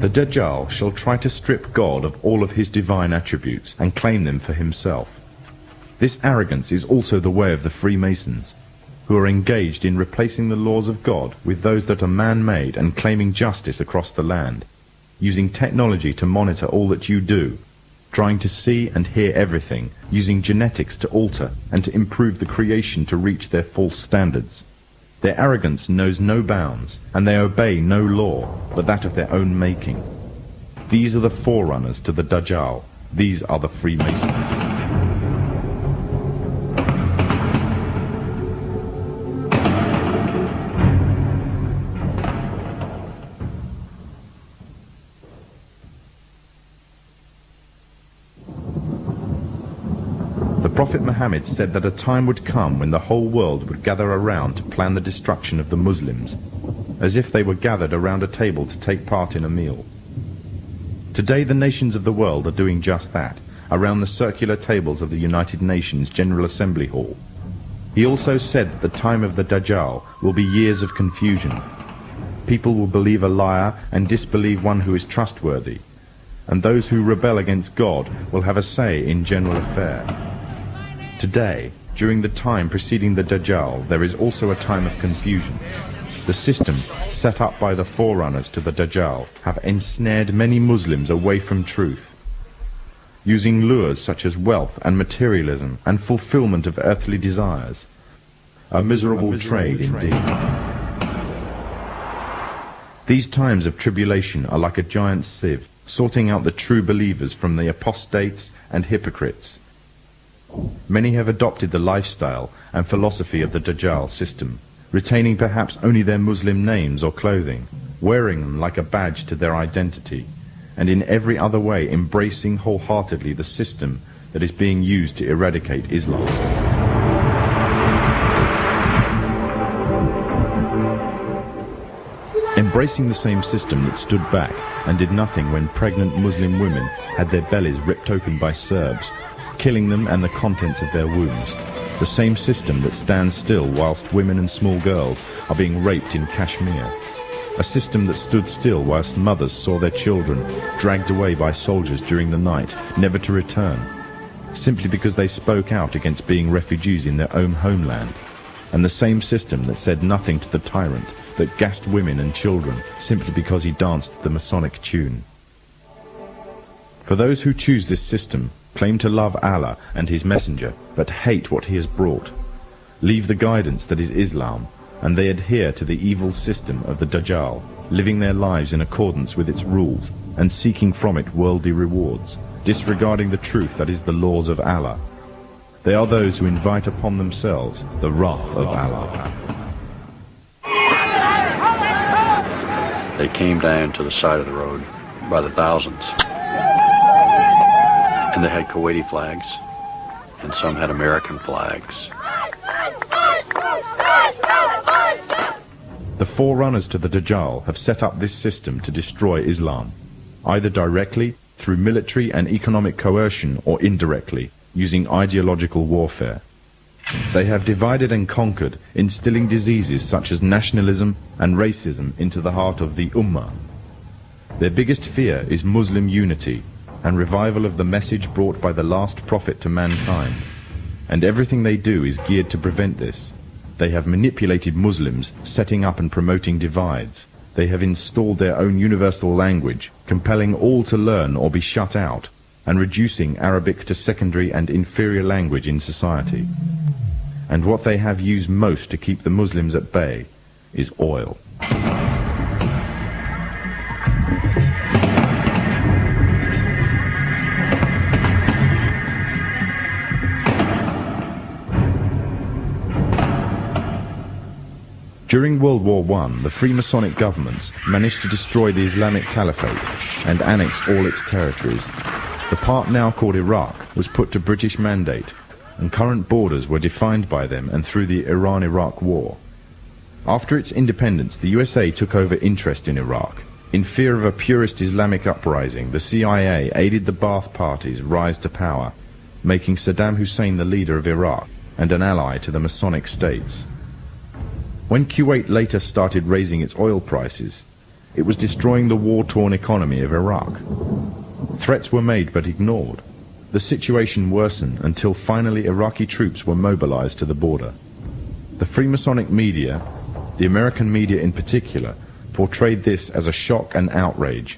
The Dajjal shall try to strip God of all of his divine attributes and claim them for himself. This arrogance is also the way of the Freemasons, who are engaged in replacing the laws of God with those that are man-made and claiming justice across the land, using technology to monitor all that you do, trying to see and hear everything, using genetics to alter and to improve the creation to reach their false standards. Their arrogance knows no bounds, and they obey no law but that of their own making. These are the forerunners to the Dajjal. These are the Freemasons. Prophet Muhammad said that a time would come when the whole world would gather around to plan the destruction of the Muslims, as if they were gathered around a table to take part in a meal. Today the nations of the world are doing just that, around the circular tables of the United Nations General Assembly Hall. He also said that the time of the Dajjal will be years of confusion. People will believe a liar and disbelieve one who is trustworthy, and those who rebel against God will have a say in general affairs. Today, during the time preceding the Dajjal, there is also a time of confusion. The system set up by the forerunners to the Dajjal have ensnared many Muslims away from truth, using lures such as wealth and materialism and fulfillment of earthly desires. A miserable trade indeed. These times of tribulation are like a giant sieve, sorting out the true believers from the apostates and hypocrites. Many have adopted the lifestyle and philosophy of the Dajjal system, retaining perhaps only their Muslim names or clothing, wearing them like a badge to their identity, and in every other way embracing wholeheartedly the system that is being used to eradicate Islam. Embracing the same system that stood back and did nothing when pregnant Muslim women had their bellies ripped open by Serbs, killing them and the contents of their wombs. The same system that stands still whilst women and small girls are being raped in Kashmir. A system that stood still whilst mothers saw their children dragged away by soldiers during the night, never to return, simply because they spoke out against being refugees in their own homeland. And the same system that said nothing to the tyrant, that gassed women and children simply because he danced the Masonic tune. For those who choose this system, claim to love Allah and His Messenger, but hate what He has brought, leave the guidance that is Islam, and they adhere to the evil system of the Dajjal, living their lives in accordance with its rules, and seeking from it worldly rewards, disregarding the truth that is the laws of Allah. They are those who invite upon themselves the wrath of Allah. They came down to the side of the road by the thousands. And they had Kuwaiti flags, and some had American flags. The forerunners to the Dajjal have set up this system to destroy Islam, either directly, through military and economic coercion, or indirectly, using ideological warfare. They have divided and conquered, instilling diseases such as nationalism and racism into the heart of the Ummah. Their biggest fear is Muslim unity, and revival of the message brought by the last prophet to mankind. And everything they do is geared to prevent this. They have manipulated Muslims, setting up and promoting divides. They have installed their own universal language, compelling all to learn or be shut out, and reducing Arabic to secondary and inferior language in society. And what they have used most to keep the Muslims at bay is oil. During World War I, the Freemasonic governments managed to destroy the Islamic Caliphate and annex all its territories. The part now called Iraq was put to British mandate, and current borders were defined by them and through the Iran-Iraq War. After its independence, the USA took over interest in Iraq. In fear of a purist Islamic uprising, the CIA aided the Ba'ath Party's rise to power, making Saddam Hussein the leader of Iraq and an ally to the Masonic states. When Kuwait later started raising its oil prices, it was destroying the war-torn economy of Iraq. Threats were made but ignored. The situation worsened until finally Iraqi troops were mobilized to the border. The Freemasonic media, the American media in particular, portrayed this as a shock and outrage.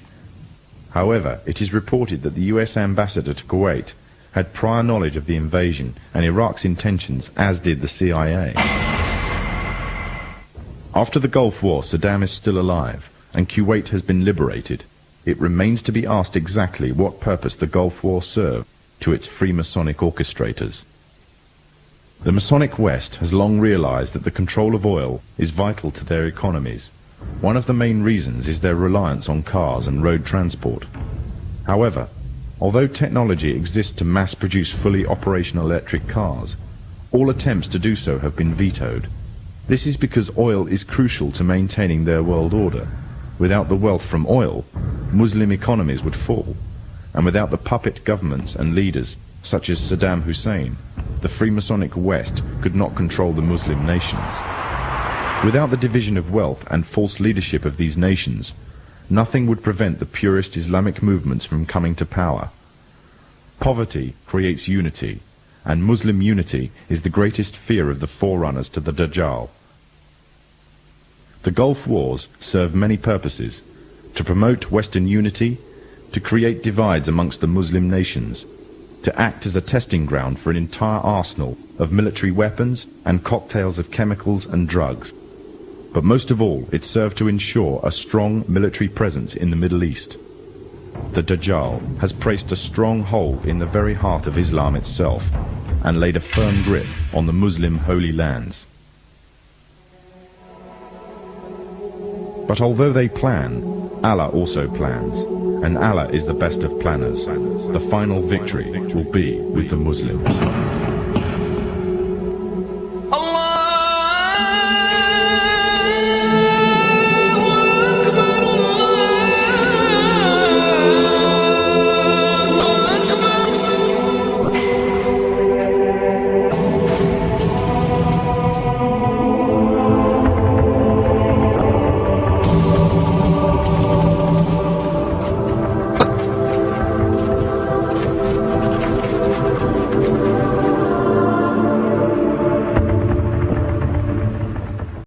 However, it is reported that the US ambassador to Kuwait had prior knowledge of the invasion and Iraq's intentions, as did the CIA. After the Gulf War, Saddam is still alive, and Kuwait has been liberated. It remains to be asked exactly what purpose the Gulf War served to its Freemasonic orchestrators. The Masonic West has long realized that the control of oil is vital to their economies. One of the main reasons is their reliance on cars and road transport. However, although technology exists to mass-produce fully operational electric cars, all attempts to do so have been vetoed. This is because oil is crucial to maintaining their world order. Without the wealth from oil, Muslim economies would fall, and without the puppet governments and leaders such as Saddam Hussein, the Freemasonic West could not control the Muslim nations. Without the division of wealth and false leadership of these nations, nothing would prevent the purist Islamic movements from coming to power. Poverty creates unity, and Muslim unity is the greatest fear of the forerunners to the Dajjal. The Gulf Wars serve many purposes: to promote Western unity, to create divides amongst the Muslim nations, to act as a testing ground for an entire arsenal of military weapons and cocktails of chemicals and drugs. But most of all, it served to ensure a strong military presence in the Middle East. The Dajjal has placed a strong hold in the very heart of Islam itself and laid a firm grip on the Muslim holy lands. But although they plan, Allah also plans, and Allah is the best of planners. The final victory will be with the Muslims.